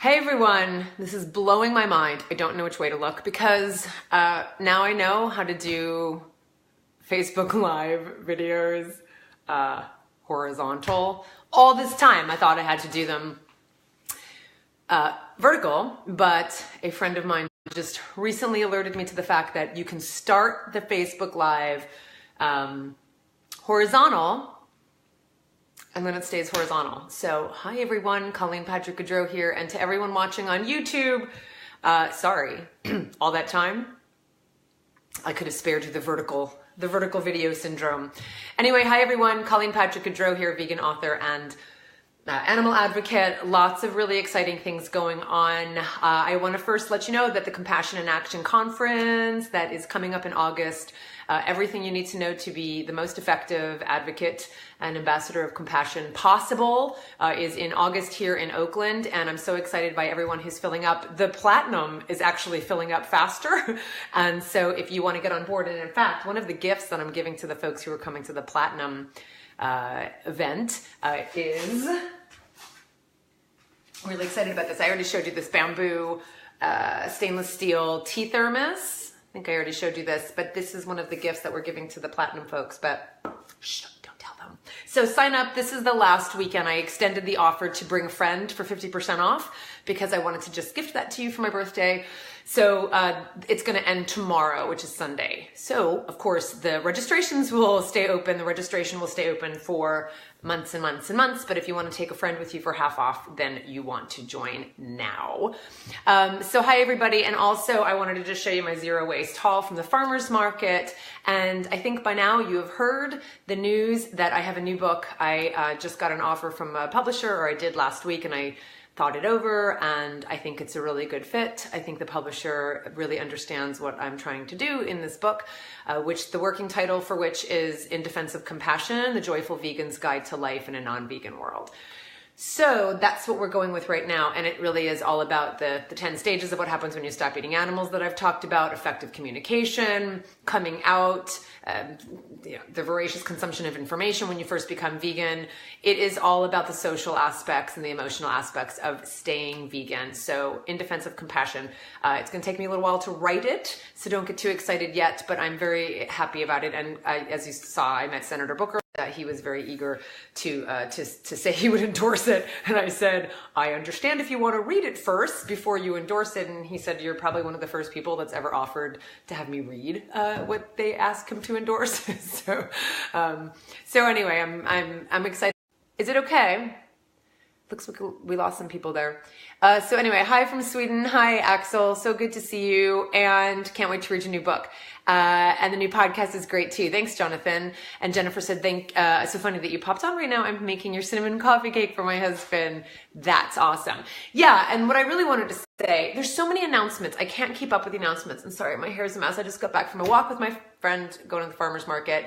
Hey everyone, this is blowing my mind. I don't know which way to look because now I know how to do Facebook Live videos horizontal. All this time I thought I had to do them vertical, but a friend of mine just recently alerted me to the fact that you can start the Facebook Live horizontal and then it stays horizontal. So hi everyone, Colleen Patrick-Goudreau here, and to everyone watching on YouTube, sorry, all that time. I could have spared you the vertical video syndrome. Anyway, hi everyone, Colleen Patrick-Goudreau here, vegan author and animal advocate. Lots of really exciting things going on. I want to first let you know that the Compassion in Action conference that is coming up in August, everything you need to know to be the most effective advocate and ambassador of compassion possible is in August here in Oakland, and I'm so excited by everyone who's filling up. The Platinum is actually filling up faster, and so if you want to get on board, and in fact, one of the gifts that I'm giving to the folks who are coming to the Platinum event is, I'm really excited about this. I already showed you this bamboo stainless steel tea thermos. I think I already showed you this, but this is one of the gifts that we're giving to the Platinum folks, but shh, don't tell them. So sign up. This is the last weekend. I extended the offer to bring a friend for 50% off because I wanted to just gift that to you for my birthday. So it's going to end tomorrow, which is Sunday. So, of course, the registrations will stay open. The registration will stay open for months and months and months. But if you want to take a friend with you for half off, then you want to join now. So hi, everybody. And also, I wanted to just show you my zero waste haul from the farmer's market. And I think by now you have heard the news that I have a new book. I just got an offer from a publisher, or I did last week, and I thought it over, and I think it's a really good fit. I think the publisher really understands what I'm trying to do in this book, which the working title for which is In Defense of Compassion, The Joyful Vegan's Guide to Life in a Non-Vegan World. So that's what we're going with right now, and it really is all about the 10 stages of what happens when you stop eating animals that I've talked about: effective communication, coming out, the voracious consumption of information when you first become vegan. It is all about the social aspects and the emotional aspects of staying vegan. So In Defense of Compassion. It's going to take me a little while to write it, so don't get too excited yet, but I'm very happy about it. And as you saw, I met Senator Booker. He was very eager to say he would endorse it. And I said, I understand if you want to read it first before you endorse it. And he said, you're probably one of the first people that's ever offered to have me read what they ask him to endorse. So anyway, I'm excited. Is it okay? Looks like we lost some people there. So anyway, hi from Sweden. Hi, Axel. So good to see you, and can't wait to read your new book. And the new podcast is great too. Thanks, Jonathan. And Jennifer said, so funny that you popped on right now. I'm making your cinnamon coffee cake for my husband. That's awesome. Yeah. And what I really wanted to say, there's so many announcements. I can't keep up with the announcements. And sorry, my hair's a mess. I just got back from a walk with my friend going to the farmer's market.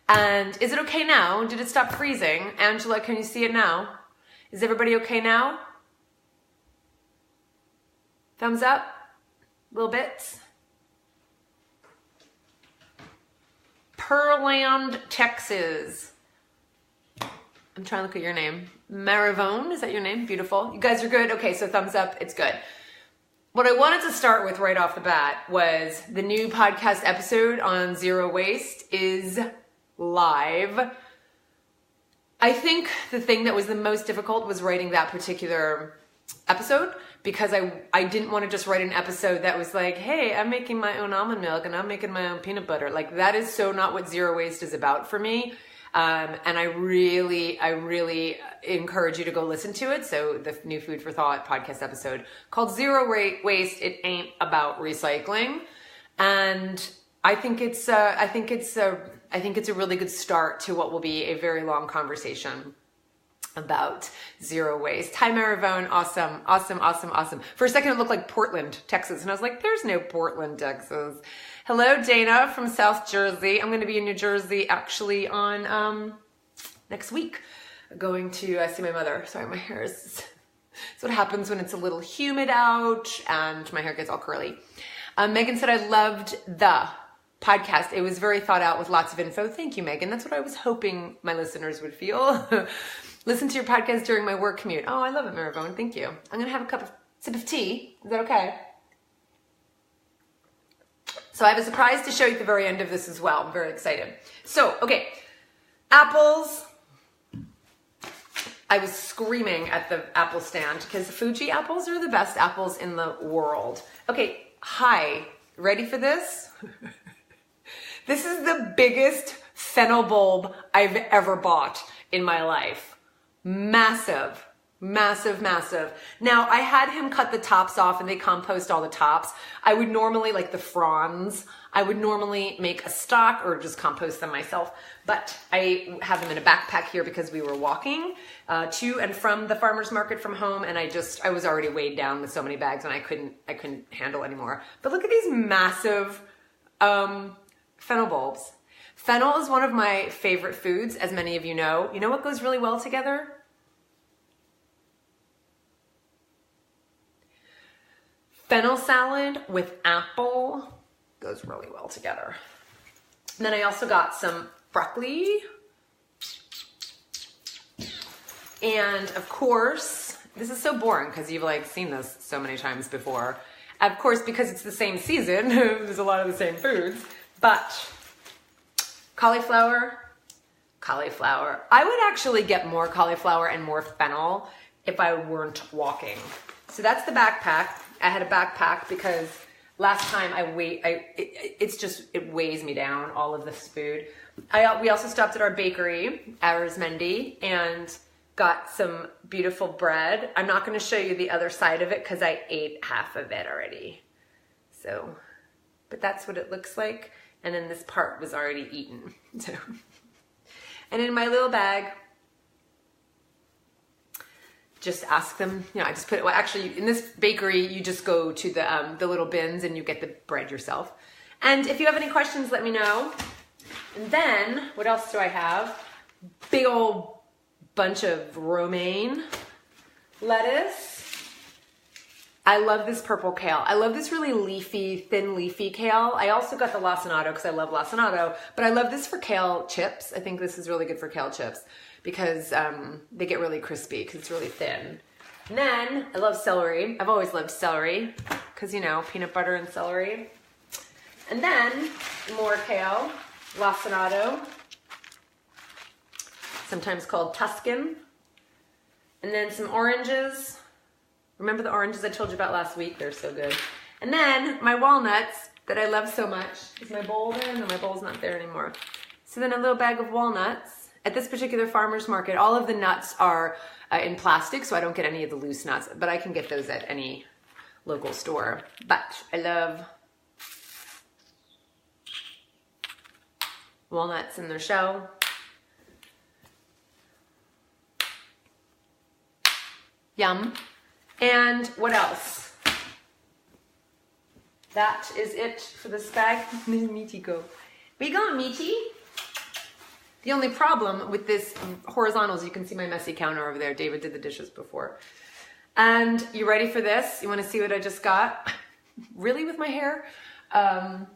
And is it okay now? Did it stop freezing? Angela, can you see it now? Is everybody okay now? Thumbs up? Little bits? Pearland, Texas. I'm trying to look at your name. Maravone, is that your name? Beautiful. You guys are good? Okay, so thumbs up. It's good. What I wanted to start with right off the bat was the new podcast episode on zero waste is live. I think the thing that was the most difficult was writing that particular episode, because I didn't want to just write an episode that was like, hey, I'm making my own almond milk and I'm making my own peanut butter. Like, that is so not what zero waste is about for me. And I really encourage you to go listen to it. So the new Food for Thought podcast episode called Zero Waste, It Ain't About Recycling. And I think it's a really good start to what will be a very long conversation about zero waste. Hi, Maravone. Awesome. For a second, it looked like Portland, Texas. And I was like, there's no Portland, Texas. Hello, Dana from South Jersey. I'm going to be in New Jersey actually on next week, going to see my mother. Sorry, my hair is... That's what happens when it's a little humid out and my hair gets all curly. Megan said, I loved the podcast. It was very thought out with lots of info. Thank you, Megan. That's what I was hoping my listeners would feel. Listen to your podcast during my work commute. Oh, I love it, Maravone. Thank you. I'm going to have a cup of sip of tea. Is that okay? So I have a surprise to show you at the very end of this as well. I'm very excited. So, okay, apples. I was screaming at the apple stand because Fuji apples are the best apples in the world. Okay, hi, ready for this? This is the biggest fennel bulb I've ever bought in my life. Massive, massive, massive. Now, I had him cut the tops off and they compost all the tops. I would normally, like the fronds, I would normally make a stock or just compost them myself, but I have them in a backpack here because we were walking to and from the farmer's market from home, and I was already weighed down with so many bags and I couldn't handle anymore. But look at these massive fennel bulbs. Fennel is one of my favorite foods, as many of you know. You know what goes really well together? Fennel salad with apple goes really well together. And then I also got some broccoli. And of course, this is so boring because you've like seen this so many times before. Of course, because it's the same season, there's a lot of the same foods, but cauliflower. I would actually get more cauliflower and more fennel if I weren't walking. So that's the backpack. I had a backpack because last time it weighs me down, all of this food. We also stopped at our bakery, Arizmendi, and got some beautiful bread. I'm not going to show you the other side of it because I ate half of it already. So, but that's what it looks like. And then this part was already eaten. So, and in my little bag, just ask them, you know, I just put it, well, actually in this bakery, you just go to the little bins and you get the bread yourself. And if you have any questions, let me know. And then what else do I have? Big old bunch of romaine lettuce. I love this purple kale. I love this really leafy, thin leafy kale. I also got the lacinato because I love lacinato, but I love this for kale chips. I think this is really good for kale chips because they get really crispy because it's really thin. And then I love celery. I've always loved celery because, you know, peanut butter and celery. And then more kale, lacinato, sometimes called Tuscan. And then some oranges. Remember the oranges I told you about last week? They're so good. And then my walnuts that I love so much. Is my bowl there? No, my bowl's not there anymore. So then a little bag of walnuts. At this particular farmer's market, all of the nuts are in plastic, so I don't get any of the loose nuts, but I can get those at any local store. But I love walnuts in their shell. Yum. And what else? That is it for this bag. Meaty go. Where you going, Meaty? The only problem with this horizontal is you can see my messy counter over there. David did the dishes before. And you ready for this? You want to see what I just got? Really with my hair? Yeah,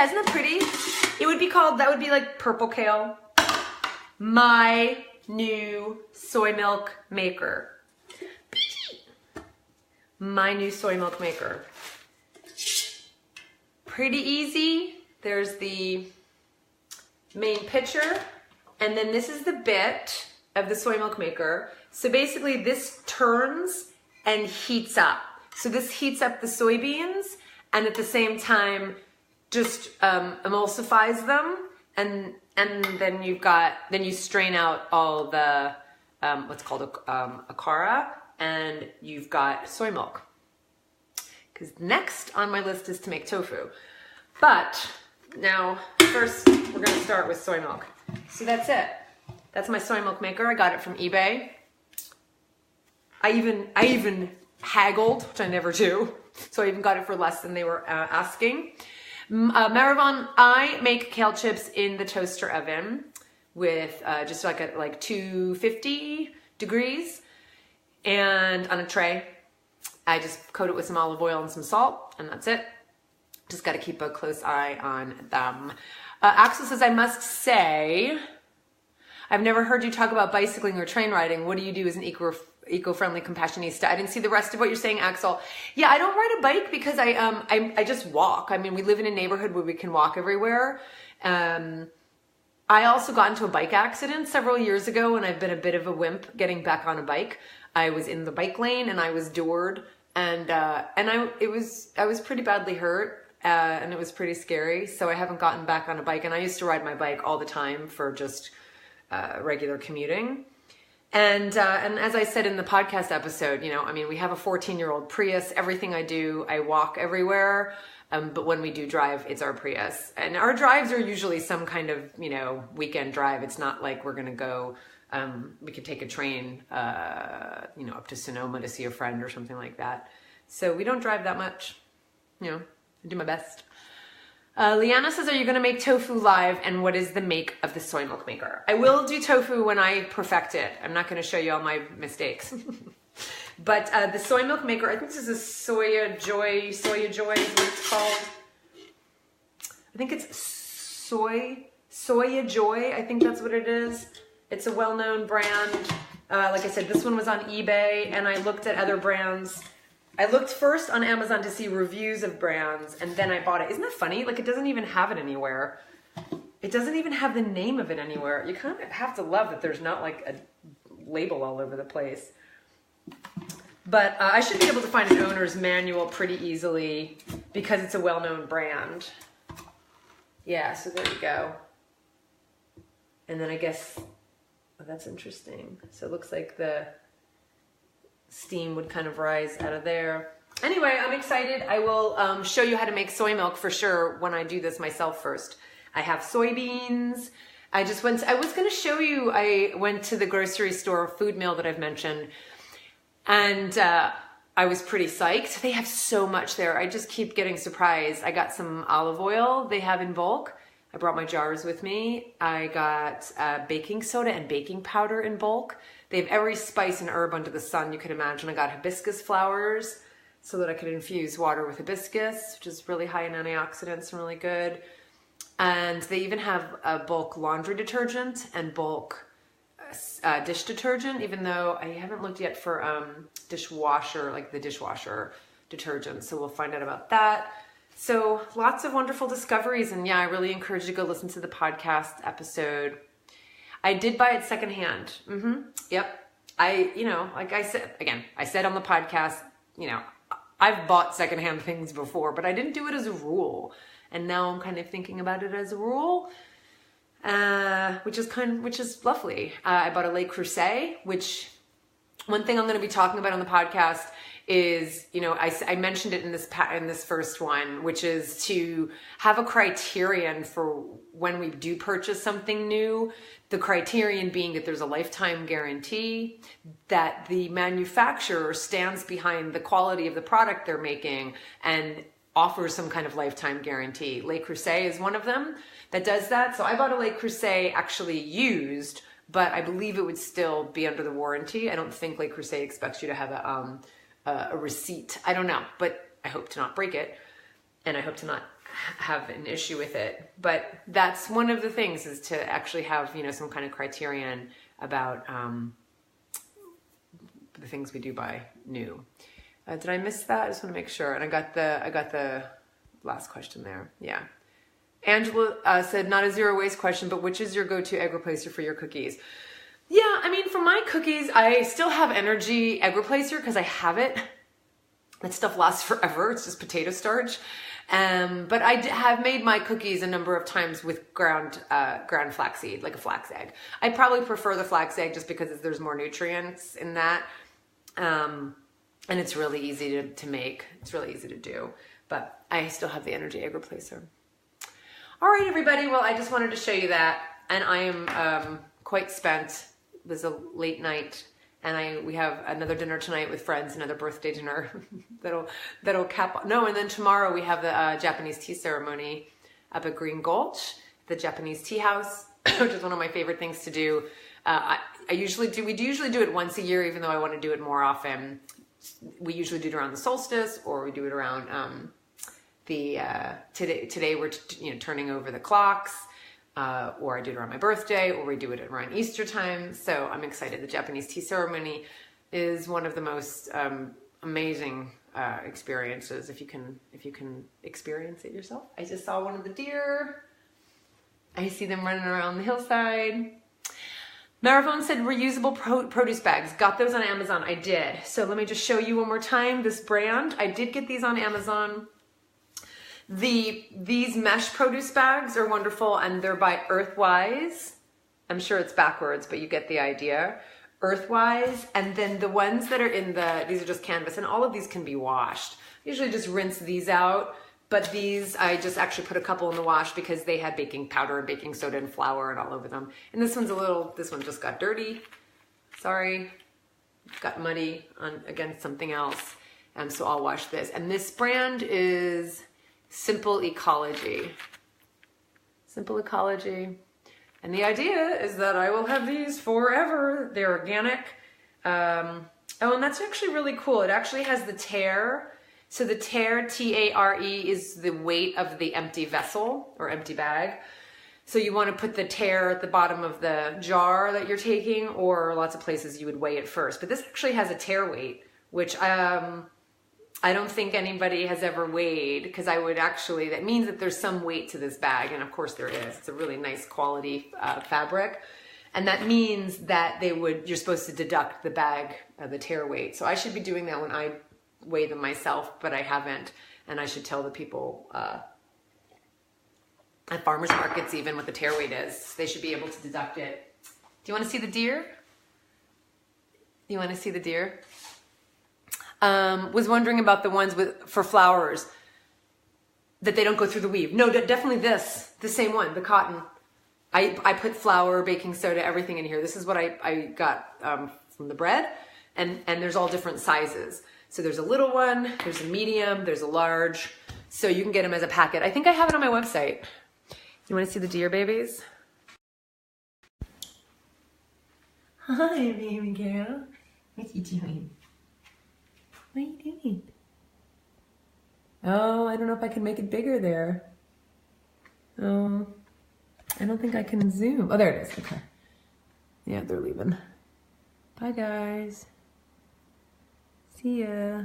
isn't that pretty? It would be called, that would be like purple kale. My new soy milk maker. My new soy milk maker. Pretty easy. There's the main pitcher, and then this is the bit of the soy milk maker. So basically this turns and heats up. So this heats up the soybeans and at the same time just emulsifies them, and then you strain out all the what's called a cara, and you've got soy milk. Because next on my list is to make tofu. But now first we're gonna start with soy milk. So that's it. That's my soy milk maker. I got it from eBay. I even haggled, which I never do. So I even got it for less than they were asking. Maravon, I make kale chips in the toaster oven with just like 250 degrees, and on a tray. I just coat it with some olive oil and some salt, and that's it. Just got to keep a close eye on them. Axel says, I must say, I've never heard you talk about bicycling or train riding. What do you do as an eco-friendly compassionista? I didn't see the rest of what you're saying, Axel. Yeah, I don't ride a bike because I just walk. I mean, we live in a neighborhood where we can walk everywhere. I also got into a bike accident several years ago, and I've been a bit of a wimp getting back on a bike. I was in the bike lane and I was doored, and I was pretty badly hurt. And it was pretty scary, so I haven't gotten back on a bike. And I used to ride my bike all the time for just regular commuting. And as I said in the podcast episode, you know, I mean, we have a 14-year-old Prius. Everything I do, I walk everywhere. But when we do drive, it's our Prius. And our drives are usually some kind of, you know, weekend drive. It's not like we're going to go, we could take a train, you know, up to Sonoma to see a friend or something like that. So we don't drive that much, you know. I do my best. Liana says, are you going to make tofu live? And what is the make of the soy milk maker? I will do tofu when I perfect it. I'm not going to show you all my mistakes. But the soy milk maker, I think this is a Soya Joy is what it's called. I think it's Soya Joy. I think that's what it is. It's a well-known brand. Like I said, this one was on eBay, and I looked at other brands. I looked first on Amazon to see reviews of brands, and then I bought it. Isn't that funny? Like, it doesn't even have it anywhere. It doesn't even have the name of it anywhere. You kind of have to love that there's not like a label all over the place. But I should be able to find an owner's manual pretty easily because it's a well-known brand. Yeah, so there you go. And then I guess, oh, that's interesting. So it looks like the steam would kind of rise out of there. Anyway, I'm excited. I will show you how to make soy milk for sure when I do this myself first. I have soybeans. I was going to show you, I went to the grocery store food mill that I've mentioned, and I was pretty psyched. They have so much there. I just keep getting surprised. I got some olive oil they have in bulk. I brought my jars with me. I got baking soda and baking powder in bulk. They have every spice and herb under the sun you could imagine. I got hibiscus flowers so that I could infuse water with hibiscus, which is really high in antioxidants and really good. And they even have a bulk laundry detergent and bulk dish detergent, even though I haven't looked yet for dishwasher, like the dishwasher detergent. So we'll find out about that. So lots of wonderful discoveries. And yeah, I really encourage you to go listen to the podcast episode. I did buy it secondhand. Yep. Like I said, again, I said on the podcast, you know, I've bought secondhand things before, but I didn't do it as a rule. And now I'm kind of thinking about it as a rule, which is lovely. I bought a Le Creuset, which one thing I'm going to be talking about on the podcast is, you know, I mentioned it in this first one, which is to have a criterion for when we do purchase something new. The criterion being that there's a lifetime guarantee, that the manufacturer stands behind the quality of the product they're making and offers some kind of lifetime guarantee. Le Creuset is one of them that does that. So I bought a Le Creuset actually used, but I believe it would still be under the warranty. I don't think Le Creuset expects you to have a receipt. I don't know, but I hope to not break it, and I hope to not have an issue with it. But that's one of the things, is to actually have, you know, some kind of criterion about the things we do buy new. Did I miss that? I just want to make sure. And I got the last question there. Yeah. Angela said, not a zero waste question, but which is your go-to egg replacer for your cookies? Yeah, I mean, for my cookies, I still have Energy egg replacer because I have it. That stuff lasts forever. It's just potato starch. But I have made my cookies a number of times with ground flaxseed, like a flax egg. I probably prefer the flax egg just because there's more nutrients in that. And it's really easy to make. It's really easy to do. But I still have the Energy egg replacer. All right, everybody. Well, I just wanted to show you that. And I am quite spent. It was a late night. And we have another dinner tonight with friends, another birthday dinner that'll cap. No, and then tomorrow we have the Japanese tea ceremony up at Green Gulch, the Japanese tea house, which is one of my favorite things to do. We usually do it once a year, even though I want to do it more often. We usually do it around the solstice, or we do it around today we're turning over the clocks. or I do it around my birthday, or we do it around Easter time. So I'm excited. The Japanese tea ceremony is one of the most amazing experiences if you can experience it yourself. I just saw one of the deer. I see them running around the hillside. Maravon said reusable produce bags. Got those on Amazon. I did. So let me just show you one more time this brand. I did get these on Amazon. These mesh produce bags are wonderful, and they're by Earthwise. I'm sure it's backwards, but you get the idea. Earthwise, and then the ones that are in these are just canvas, and all of these can be washed. I usually just rinse these out, but these I just actually put a couple in the wash because they had baking powder and baking soda and flour and all over them. And this one just got dirty. Sorry, got muddy against something else. So I'll wash this. And this brand is Simple Ecology. Simple Ecology. And the idea is that I will have these forever. They're organic. Oh, and that's actually really cool. It actually has the tare. So the tare, T-A-R-E, is the weight of the empty vessel or empty bag. So you want to put the tare at the bottom of the jar that you're taking, or lots of places you would weigh it first. But this actually has a tare weight, which I don't think anybody has ever weighed, because that means that there's some weight to this bag, and of course there is. It's a really nice quality fabric. And that means that you're supposed to deduct the bag, the tare weight. So I should be doing that when I weigh them myself, but I haven't. And I should tell the people at farmers markets even what the tare weight is. They should be able to deduct it. Do you want to see the deer? You want to see the deer? Was wondering about the ones for flowers, that they don't go through the weave. No, definitely the same one, the cotton. I put flour, baking soda, everything in here. This is what I got from the bread, and there's all different sizes. So there's a little one, there's a medium, there's a large. So you can get them as a packet. I think I have it on my website. You want to see the deer babies? Hi, baby girl. What you doing? What are you doing? Oh, I don't know if I can make it bigger there. Oh, I don't think I can zoom. Oh, there it is. Okay. Yeah, they're leaving. Bye, guys. See ya.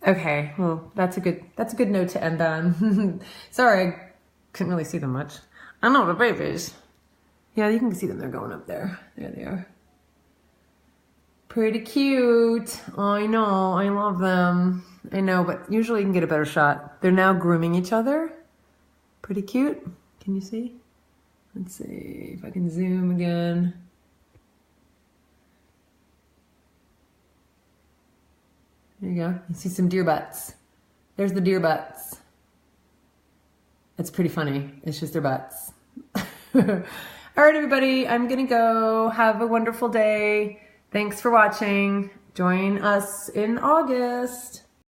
Okay, well, that's a good note to end on. Sorry, I couldn't really see them much. I know the babies. Yeah, you can see them. They're going up there. There they are. Pretty cute. Oh, I know. I love them. I know, but usually you can get a better shot. They're now grooming each other. Pretty cute. Can you see? Let's see if I can zoom again. There you go. You see some deer butts. There's the deer butts. It's pretty funny. It's just their butts. All right, everybody, I'm going to go. Have a wonderful day. Thanks for watching. Join us in August.